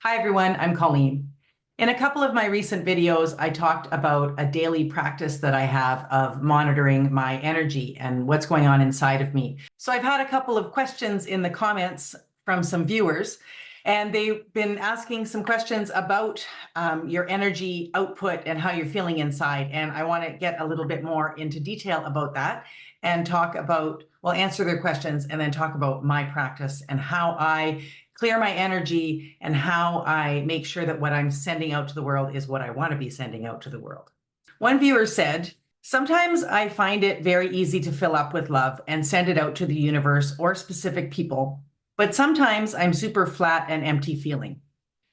Hi everyone, I'm Colleen. In a couple of my recent videos, I talked about a daily practice that I have of monitoring my energy and what's going on inside of me. So I've had a couple of questions in the comments from some viewers, and they've been asking some questions about your energy output and how you're feeling inside. And I want to get a little bit more into detail about that and talk about, well, answer their questions and then talk about my practice and how I clear my energy and how I make sure that what I'm sending out to the world is what I want to be sending out to the world. One viewer said, sometimes I find it very easy to fill up with love and send it out to the universe or specific people, but sometimes I'm super flat and empty feeling.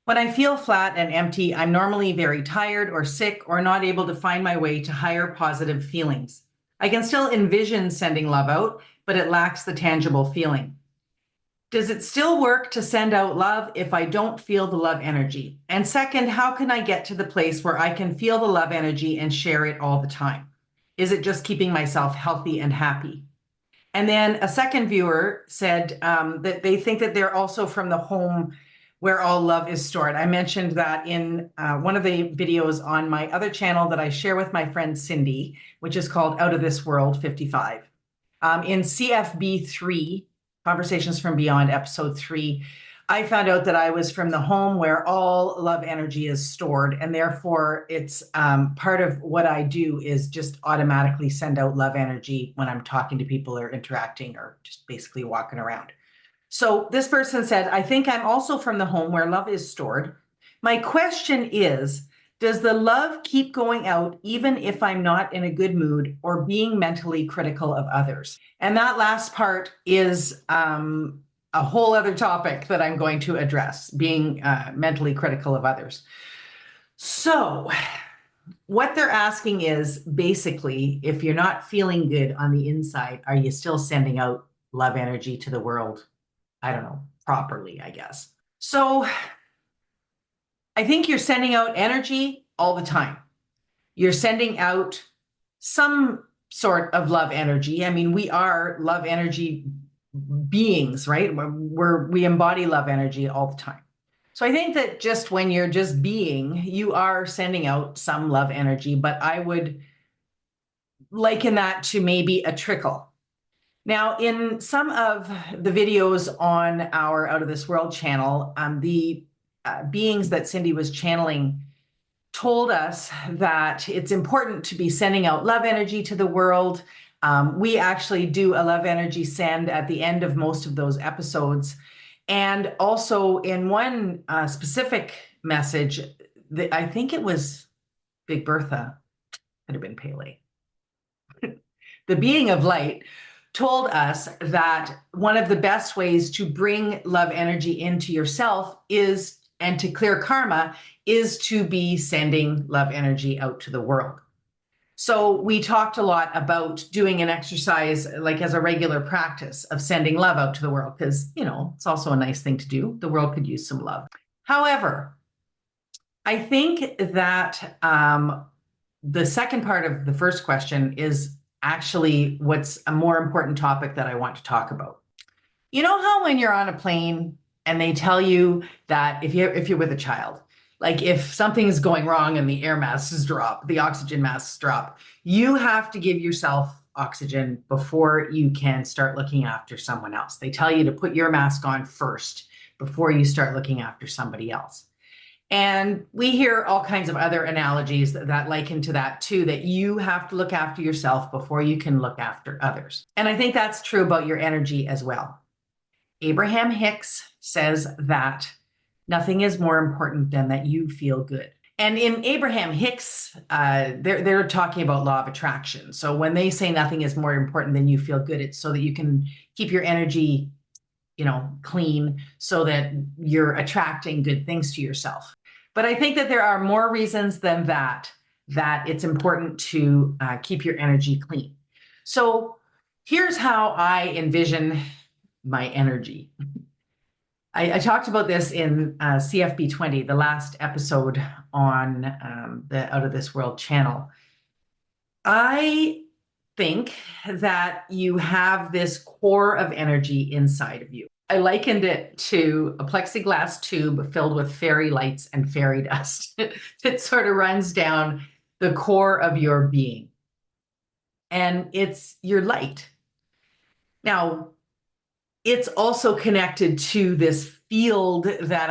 When I feel flat and empty, I'm normally very tired or sick or not able to find my way to higher positive feelings. I can still envision sending love out, but it lacks the tangible feeling. Does it still work to send out love if I don't feel the love energy? And second, how can I get to the place where I can feel the love energy and share it all the time? Is it just keeping myself healthy and happy? And then a second viewer said that they think that they're also from the home where all love is stored. I mentioned that in one of the videos on my other channel that I share with my friend Cindy, which is called Out of This World 55. In CFB3, Conversations from Beyond, episode 3, I found out that I was from the home where all love energy is stored, and therefore it's part of what I do is just automatically send out love energy when I'm talking to people or interacting or just basically walking around. So this person said, I think I'm also from the home where love is stored. My question is, does the love keep going out even if I'm not in a good mood or being mentally critical of others? And that last part is a whole other topic that I'm going to address, being mentally critical of others. So what they're asking is basically, if you're not feeling good on the inside, are you still sending out love energy to the world? I don't know, properly, I guess. So I think you're sending out energy all the time. You're sending out some sort of love energy. I mean, we are love energy beings, right? We embody love energy all the time. So I think that just when you're just being, you are sending out some love energy, but I would liken that to maybe a trickle. Now, in some of the videos on our Out of This World channel, the beings that Cindy was channeling told us that it's important to be sending out love energy to the world. We actually do a love energy send at the end of most of those episodes. And also in one specific message, I think it was Big Bertha, could have been Pele. The being of light told us that one of the best ways to bring love energy into yourself is, and to clear karma, is to be sending love energy out to the world. So we talked a lot about doing an exercise like as a regular practice of sending love out to the world because, you know, it's also a nice thing to do. The world could use some love. However, I think that the second part of the first question is actually what's a more important topic that I want to talk about. You know how when you're on a plane and they tell you that if you're with a child, like if something's going wrong and the air masks drop, the oxygen masks drop, you have to give yourself oxygen before you can start looking after someone else. They tell you to put your mask on first before you start looking after somebody else. And we hear all kinds of other analogies that liken to that too, that you have to look after yourself before you can look after others. And I think that's true about your energy as well. Abraham-Hicks says that nothing is more important than that you feel good. And in Abraham-Hicks, they're talking about law of attraction. So when they say nothing is more important than you feel good, it's so that you can keep your energy, clean so that you're attracting good things to yourself. But I think that there are more reasons than that it's important to keep your energy clean. So here's how I envision my energy. I talked about this in CFB 20, the last episode on the Out of This World channel. I think that you have this core of energy inside of you. I likened it to a plexiglass tube filled with fairy lights and fairy dust. It sort of runs down the core of your being, and it's your light. Now, it's also connected to this field that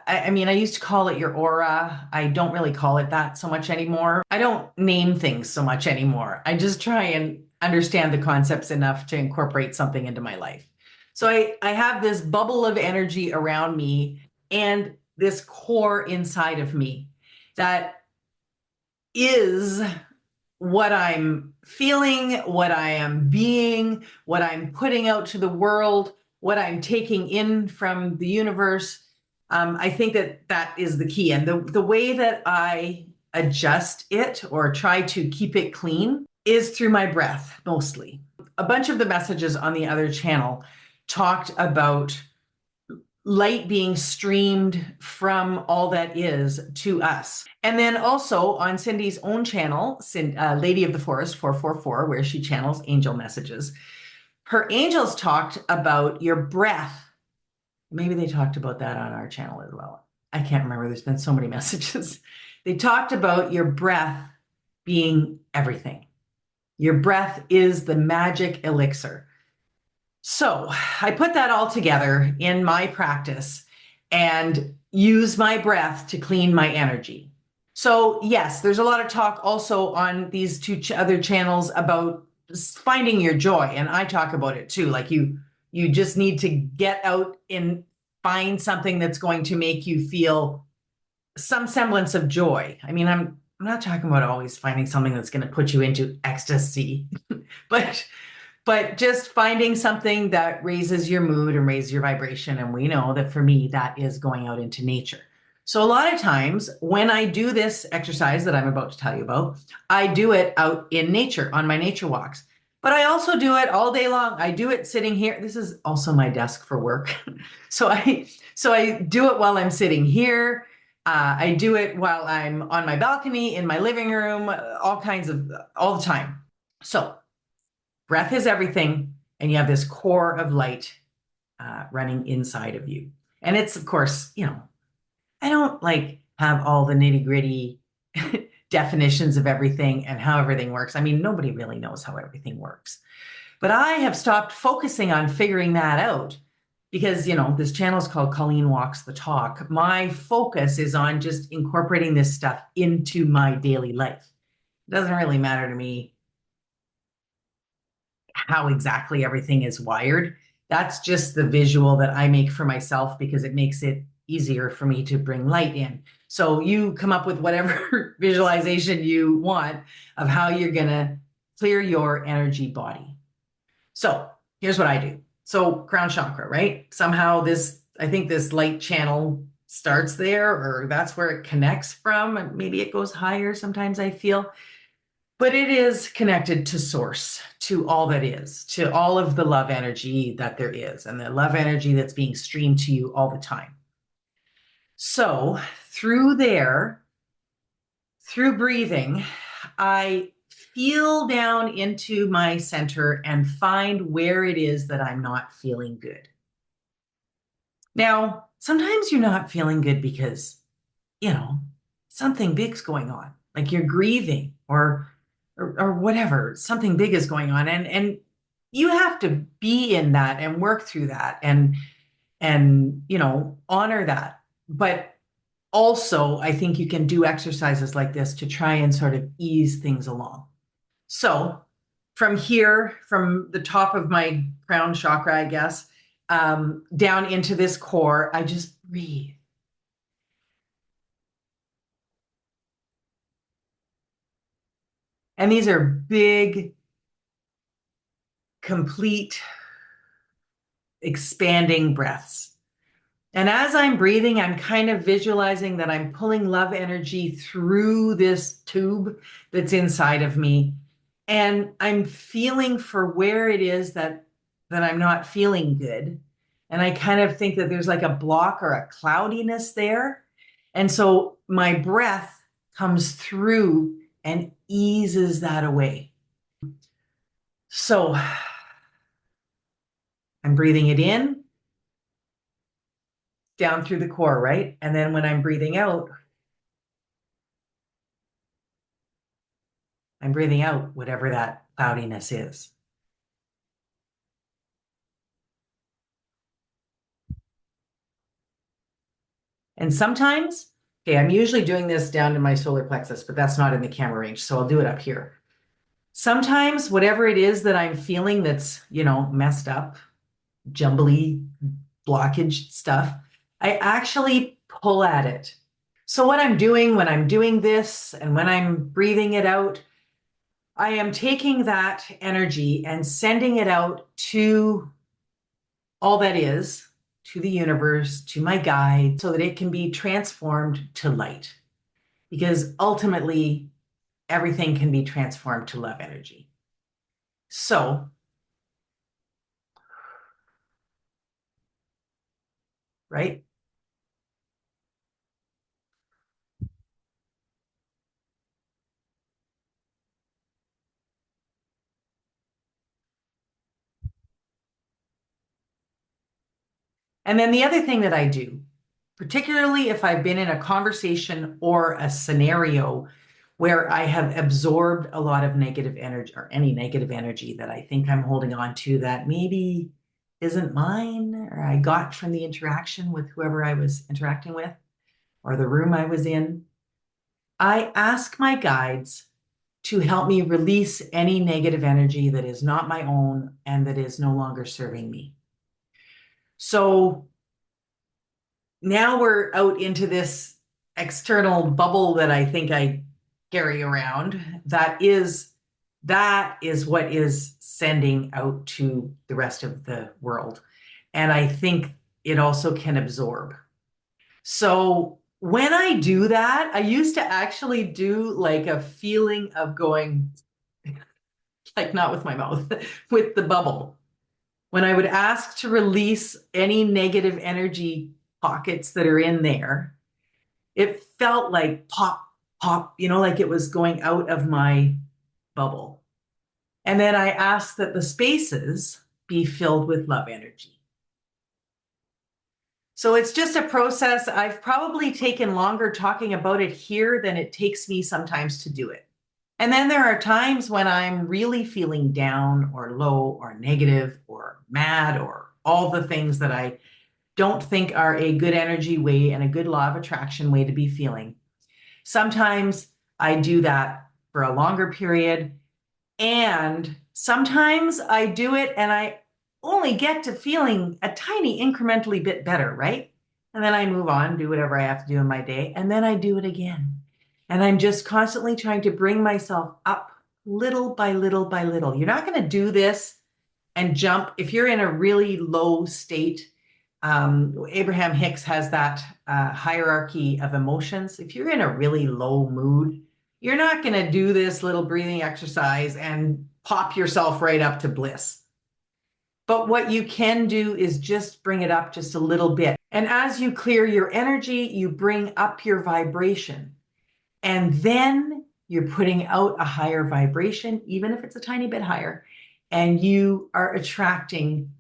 I mean, I used to call it your aura. I don't really call it that so much anymore. I don't name things so much anymore. I just try and understand the concepts enough to incorporate something into my life. So I have this bubble of energy around me and this core inside of me that is what I'm feeling, what I am being, what I'm putting out to the world, what I'm taking in from the universe. I think that that is the key. And the way that I adjust it or try to keep it clean is through my breath mostly. A bunch of the messages on the other channel talked about light being streamed from all that is to us. And then also on Cindy's own channel, Lady of the Forest 444, where she channels angel messages, her angels talked about your breath. Maybe they talked about that on our channel as well. I can't remember. There's been so many messages. They talked about your breath being everything. Your breath is the magic elixir. So I put that all together in my practice and use my breath to clean my energy. So yes, there's a lot of talk also on these two other channels about finding your joy, and I talk about it too. Like you just need to get out and find something that's going to make you feel some semblance of joy. I mean, I'm not talking about always finding something that's going to put you into ecstasy, but just finding something that raises your mood and raises your vibration. And we know that for me, that is going out into nature. So a lot of times when I do this exercise that I'm about to tell you about, I do it out in nature on my nature walks. But I also do it all day long. I do it sitting here. This is also my desk for work. so I do it while I'm sitting here. I do it while I'm on my balcony, in my living room, all the time. So breath is everything, and you have this core of light running inside of you. And it's, of course, I don't like have all the nitty gritty definitions of everything and how everything works. I mean, nobody really knows how everything works. But I have stopped focusing on figuring that out because, this channel is called Colleen Walks the Talk. My focus is on just incorporating this stuff into my daily life. It doesn't really matter to me how exactly everything is wired. That's just the visual that I make for myself because it makes it easier for me to bring light in. So you come up with whatever visualization you want of how you're going to clear your energy body. So here's what I do. So crown chakra, right? Somehow I think this light channel starts there, or that's where it connects from. Maybe it goes higher sometimes, I feel. But it is connected to source, to all that is, to all of the love energy that there is, and the love energy that's being streamed to you all the time. So through breathing, I feel down into my center and find where it is that I'm not feeling good. Now, sometimes you're not feeling good because, something big's going on, like you're grieving or whatever, something big is going on. And you have to be in that and work through that and honor that. But also, I think you can do exercises like this to try and sort of ease things along. So from here, from the top of my crown chakra, I guess, down into this core, I just breathe. And these are big, complete, expanding breaths. And as I'm breathing, I'm kind of visualizing that I'm pulling love energy through this tube that's inside of me. And I'm feeling for where it is that I'm not feeling good. And I kind of think that there's like a block or a cloudiness there. And so my breath comes through and eases that away. So I'm breathing it in down through the core, right? And then when I'm breathing out, I'm breathing out whatever that cloudiness is. And sometimes, okay, I'm usually doing this down to my solar plexus, but that's not in the camera range, so I'll do it up here. Sometimes, whatever it is that I'm feeling that's, messed up, jumbly, blockage stuff, I actually pull at it. So, what I'm doing when I'm doing this and when I'm breathing it out, I am taking that energy and sending it out to all that is, to the universe, to my guide, so that it can be transformed to light. Because ultimately, everything can be transformed to love energy. So, right? And then the other thing that I do, particularly if I've been in a conversation or a scenario where I have absorbed a lot of negative energy or any negative energy that I think I'm holding on to that maybe isn't mine or I got from the interaction with whoever I was interacting with or the room I was in, I ask my guides to help me release any negative energy that is not my own and that is no longer serving me. So now we're out into this external bubble that I think I carry around. That is what is sending out to the rest of the world. And I think it also can absorb. So when I do that, I used to actually do like a feeling of going, like not with my mouth, with the bubble. When I would ask to release any negative energy pockets that are in there, it felt like pop, pop, like it was going out of my bubble. And then I asked that the spaces be filled with love energy. So it's just a process. I've probably taken longer talking about it here than it takes me sometimes to do it. And then there are times when I'm really feeling down or low or negative or mad or all the things that I don't think are a good energy way and a good law of attraction way to be feeling. Sometimes I do that for a longer period. And sometimes I do it and I only get to feeling a tiny incrementally bit better, right? And then I move on, do whatever I have to do in my day, and then I do it again. And I'm just constantly trying to bring myself up little by little by little. You're not going to do this and jump. If you're in a really low state, Abraham-Hicks has that hierarchy of emotions. If you're in a really low mood, you're not going to do this little breathing exercise and pop yourself right up to bliss. But what you can do is just bring it up just a little bit. And as you clear your energy, you bring up your vibration. And then you're putting out a higher vibration, even if it's a tiny bit higher, and you are attracting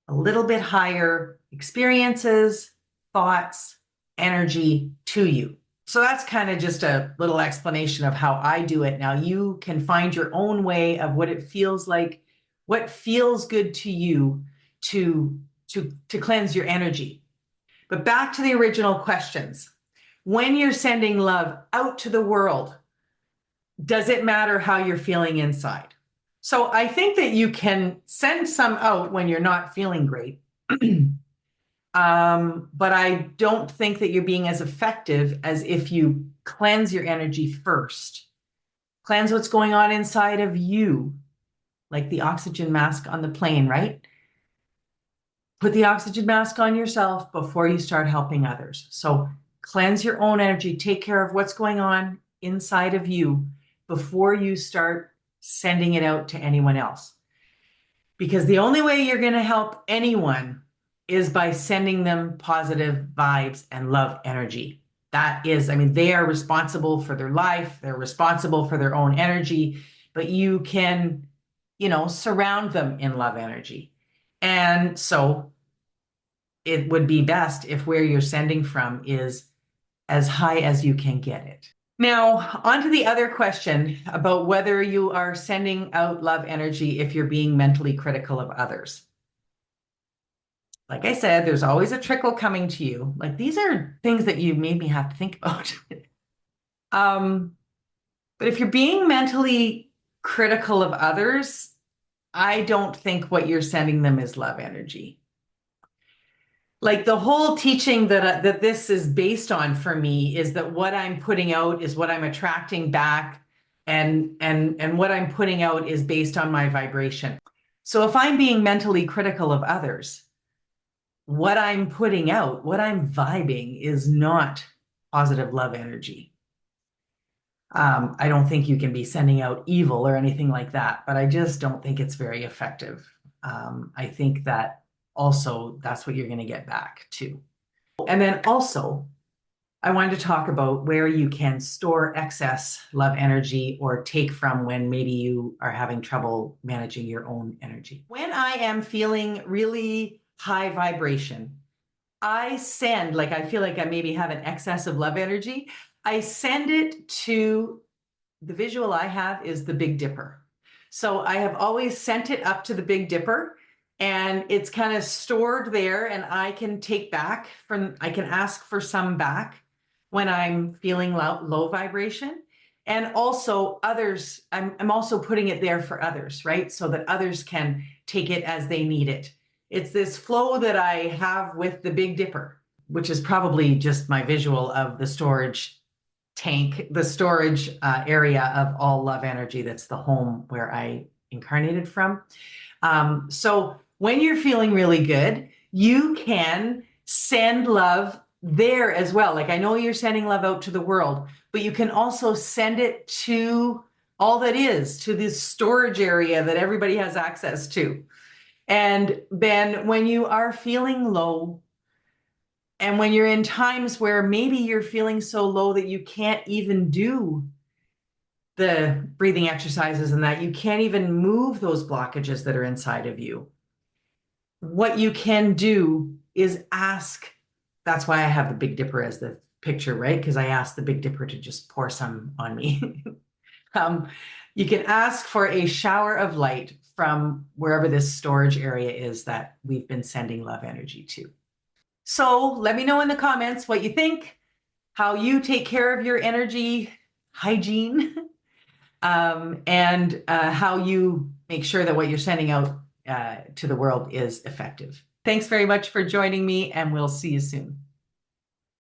a little bit higher experiences, thoughts, energy to you. So that's kind of just a little explanation of how I do it. Now you can find your own way of what it feels like, what feels good to you to cleanse your energy. But back to the original questions. When you're sending love out to the world, does it matter how you're feeling inside? So I think that you can send some out when you're not feeling great. But I don't think that you're being as effective as if you cleanse your energy first. Cleanse what's going on inside of you, like the oxygen mask on the plane, right? Put the oxygen mask on yourself before you start helping others. So cleanse your own energy, take care of what's going on inside of you before you start sending it out to anyone else. Because the only way you're going to help anyone is by sending them positive vibes and love energy. That is, they are responsible for their life, they're responsible for their own energy, but you can, surround them in love energy. And so it would be best if where you're sending from is as high as you can get it. Now, on to the other question about whether you are sending out love energy if you're being mentally critical of others. Like I said, there's always a trickle coming to you. Like these are things that you made me have to think about. um, but if you're being mentally critical of others, I don't think what you're sending them is love energy. Like the whole teaching that this is based on for me is that what I'm putting out is what I'm attracting back, and what I'm putting out is based on my vibration. So if I'm being mentally critical of others, what I'm putting out, what I'm vibing is not positive love energy. I don't think you can be sending out evil or anything like that, but I just don't think it's very effective. I think that also that's what you're going to get back too. And then also, I wanted to talk about where you can store excess love energy or take from when maybe you are having trouble managing your own energy. When I am feeling really high vibration, I send, like I feel like I maybe have an excess of love energy, I send it to the visual I have is the Big Dipper. So I have always sent it up to the Big Dipper and it's kind of stored there and I can take back from, I can ask for some back when I'm feeling low vibration. And also others, I'm also putting it there for others, right? So that others can take it as they need it. It's this flow that I have with the Big Dipper, which is probably just my visual of the storage tank, the storage area of all love energy. That's the home where I incarnated from. So when you're feeling really good, you can send love there as well. Like I know you're sending love out to the world, but you can also send it to all that is, to this storage area that everybody has access to. And then when you are feeling low, and when you're in times where maybe you're feeling so low that you can't even do the breathing exercises and that you can't even move those blockages that are inside of you, what you can do is ask. That's why I have the Big Dipper as the picture, right? Because I asked the Big Dipper to just pour some on me. You can ask for a shower of light from wherever this storage area is that we've been sending love energy to. So let me know in the comments what you think, how you take care of your energy hygiene, and how you make sure that what you're sending out to the world is effective. Thanks very much for joining me, and we'll see you soon.